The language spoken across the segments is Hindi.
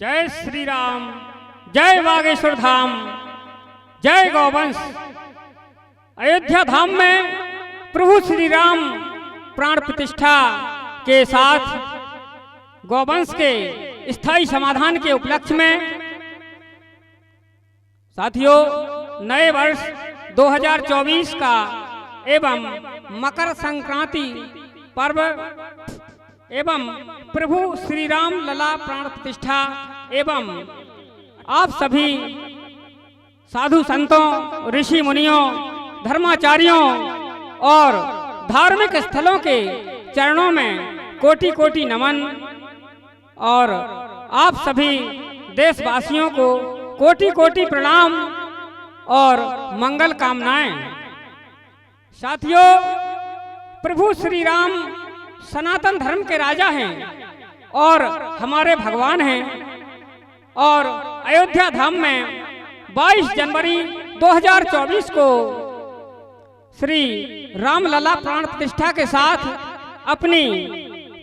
जय श्री राम, जय बागेश्वर धाम, जय गौवंश। अयोध्या धाम में प्रभु श्री राम प्राण प्रतिष्ठा के साथ गौवंश के स्थायी समाधान के उपलक्ष्य में साथियों नए वर्ष 2024 का एवं मकर संक्रांति पर्व एवं प्रभु श्री राम लला प्राण प्रतिष्ठा एवं आप सभी साधु संतों, ऋषि मुनियों, धर्माचार्यों और धार्मिक स्थलों के चरणों में कोटि कोटि नमन और आप सभी देशवासियों को कोटि कोटि प्रणाम और मंगल कामनाएं। साथियों, प्रभु श्री राम सनातन धर्म के राजा हैं और हमारे भगवान हैं और अयोध्या धाम में 22 जनवरी 2024 को श्री राम लला प्राण प्रतिष्ठा के साथ अपनी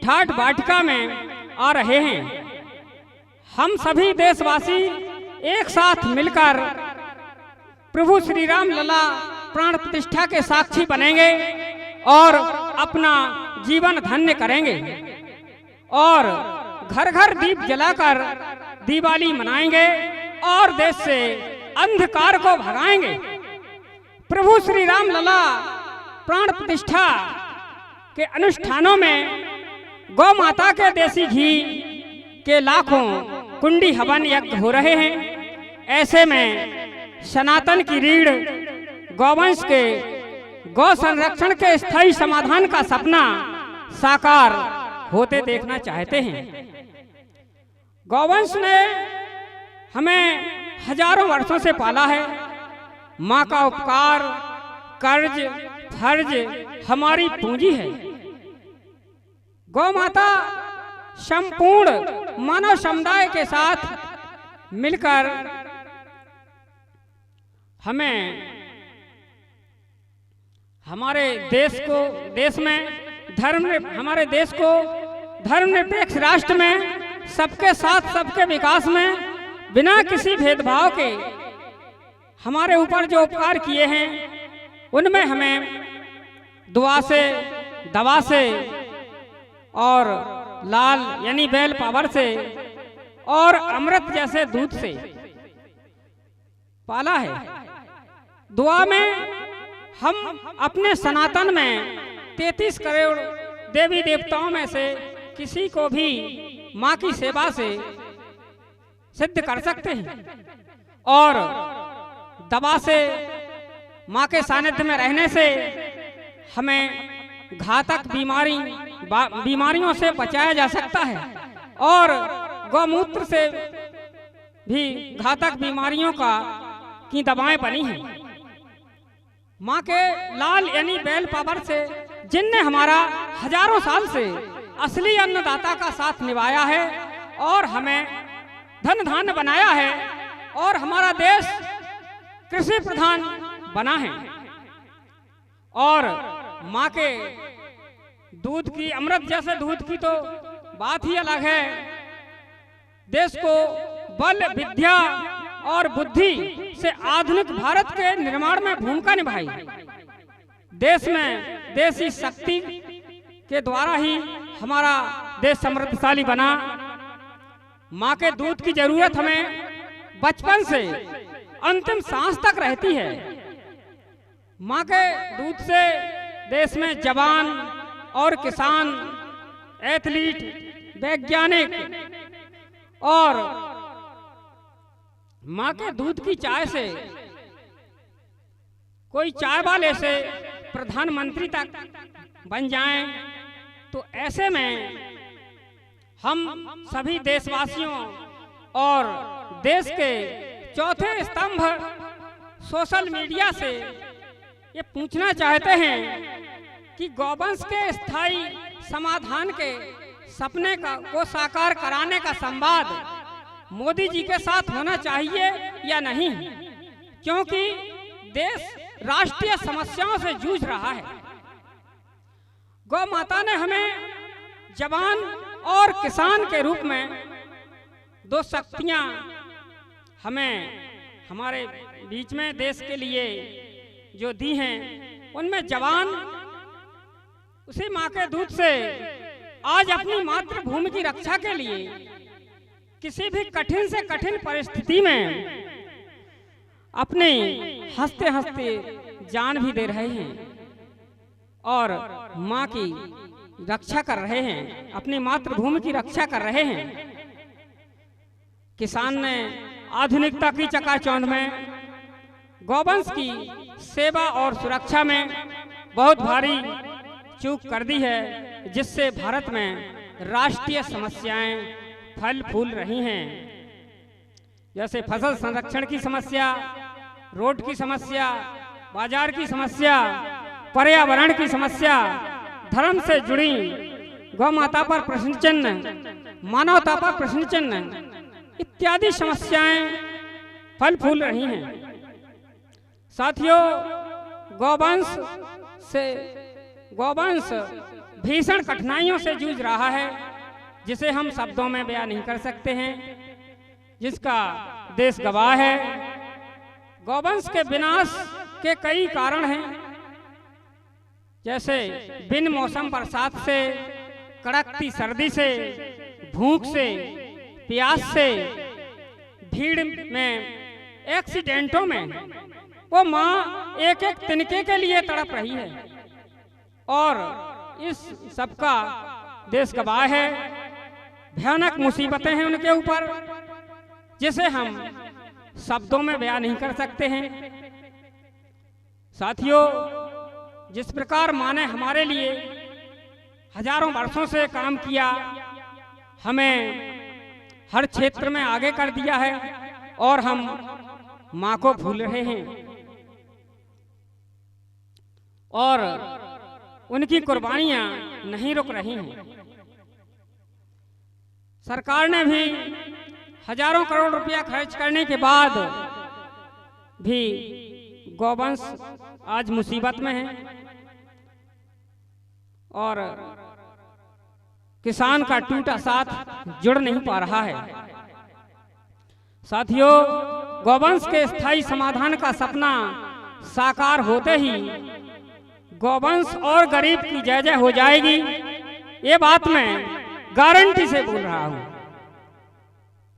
ठाठ बाटिका में आ रहे हैं। हम सभी देशवासी एक साथ मिलकर प्रभु श्री राम लला प्राण प्रतिष्ठा के साक्षी बनेंगे और अपना जीवन धन्य करेंगे और घर घर दीप जलाकर दिवाली मनाएंगे और देश से अंधकार को भगाएंगे। प्रभु श्री राम लला प्राण प्रतिष्ठा के अनुष्ठानों में गौ माता के देसी घी के लाखों कुंडी हवन यज्ञ हो रहे हैं। ऐसे में सनातन की रीढ़ गौवंश के गौ संरक्षण के स्थायी समाधान का सपना साकार होते देखना चाहते हैं। गौवंश ने हमें हजारों वर्षों से पाला है। माँ का उपकार, कर्ज, फर्ज हमारी पूंजी है। गौ माता संपूर्ण मानव समुदाय के साथ मिलकर हमें हमारे देश को धर्मनिरपेक्ष राष्ट्र में सबके साथ सबके विकास में बिना किसी भेदभाव के हमारे ऊपर जो उपकार किए हैं उनमें हमें दुआ से, दवा से और लाल यानी बेल पावर से और अमृत जैसे दूध से पाला है। दुआ में हम अपने सनातन में 33 करोड़ देवी देवताओं में से किसी को भी माँ की सेवा से सिद्ध कर सकते हैं और दवा से, माँ के सानिध्य में रहने से हमें घातक बीमारियों से बचाया जा सकता है और गौमूत्र से भी घातक बीमारियों की दवाएं बनी हैं। माँ के लाल यानी बेल पावर से जिनने हमारा हजारों साल से असली अन्नदाता का साथ निभाया है और हमें धन धान्य बनाया है और हमारा देश कृषि प्रधान बना है। और माँ के दूध की, अमृत जैसे दूध की तो बात ही अलग है। देश को बल, विद्या और बुद्धि से आधुनिक भारत के निर्माण में भूमिका निभाई। देश में देशी शक्ति के द्वारा ही हमारा देश समृद्धशाली बना। माँ के दूध की जरूरत हमें बचपन से अंतिम सांस तक रहती है। माँ के दूध से देश में जवान और किसान, एथलीट, वैज्ञानिक और माँ के दूध की चाय से कोई चाय वाले से प्रधानमंत्री तक बन जाएं, तो ऐसे में हम सभी देशवासियों और देश के चौथे स्तंभ सोशल मीडिया से ये पूछना चाहते हैं कि गौवंश के स्थायी समाधान के सपने को साकार कराने का संवाद मोदी जी के साथ होना चाहिए या नहीं, क्योंकि देश राष्ट्रीय समस्याओं से जूझ रहा है। गौ माता ने हमें जवान और किसान के रूप में दो शक्तियां हमें हमारे बीच में देश के लिए जो दी हैं, उनमें जवान उसी माँ के दूध से आज अपनी मातृभूमि की रक्षा के लिए किसी भी कठिन से कठिन परिस्थिति में अपने हंसते हंसते जान भी दे रहे हैं और माँ की रक्षा कर रहे हैं, अपनी मातृभूमि की रक्षा कर रहे हैं। किसान ने आधुनिकता की चकाचौंध में गौवंश की सेवा और सुरक्षा में बहुत भारी चूक कर दी है, जिससे भारत में राष्ट्रीय समस्याएं फल फूल रही हैं, जैसे फसल संरक्षण की समस्या, रोड की समस्या, बाजार की समस्या, पर्यावरण की समस्या, धर्म से जुड़ी गौ माता पर प्रश्न चिन्ह, मानवता पर प्रश्न चिन्ह इत्यादि समस्याएं फल फूल रही हैं। साथियों, गौवंश भीषण कठिनाइयों से जूझ रहा है, जिसे हम शब्दों में बयान नहीं कर सकते हैं, जिसका देश गवाह है। गौवंश के विनाश के कई कारण हैं, जैसे बिन मौसम बरसात से, कड़कती सर्दी से, भूख से, प्यास से, भीड़ में, एक्सीडेंटों में वो माँ एक एक तिनके के लिए तड़प रही है और इस सबका देश गवाह है। भयानक मुसीबतें हैं उनके ऊपर, जिसे हम शब्दों में बयान नहीं कर सकते हैं। साथियों, जिस प्रकार माँ ने हमारे लिए हजारों वर्षों से काम किया, हमें हर क्षेत्र में आगे कर दिया है और हम माँ को भूल रहे हैं और उनकी कुर्बानियां नहीं रुक रही हैं। सरकार ने भी हजारों करोड़ रुपया खर्च करने के बाद भी गौवंश आज मुसीबत में है और किसान का टूटा साथ जुड़ नहीं पा रहा है। साथियों, गौवंश के स्थायी समाधान का सपना साकार होते ही गौवंश और गरीब की जय जय हो जाएगी, ये बात मैं गारंटी से बोल रहा हूं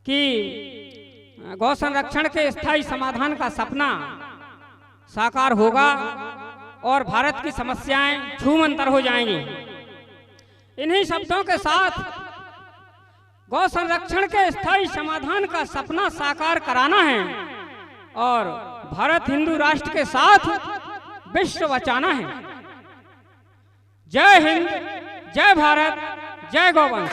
कि गौ संरक्षण के स्थायी समाधान का सपना साकार होगा और भारत की समस्याएं छूमंतर हो जाएंगी। इन्हीं शब्दों के साथ गौ संरक्षण के स्थायी समाधान का सपना साकार कराना है और भारत हिंदू राष्ट्र के साथ विश्व बचाना है। जय हिंद, जय भारत, जय गौवंश।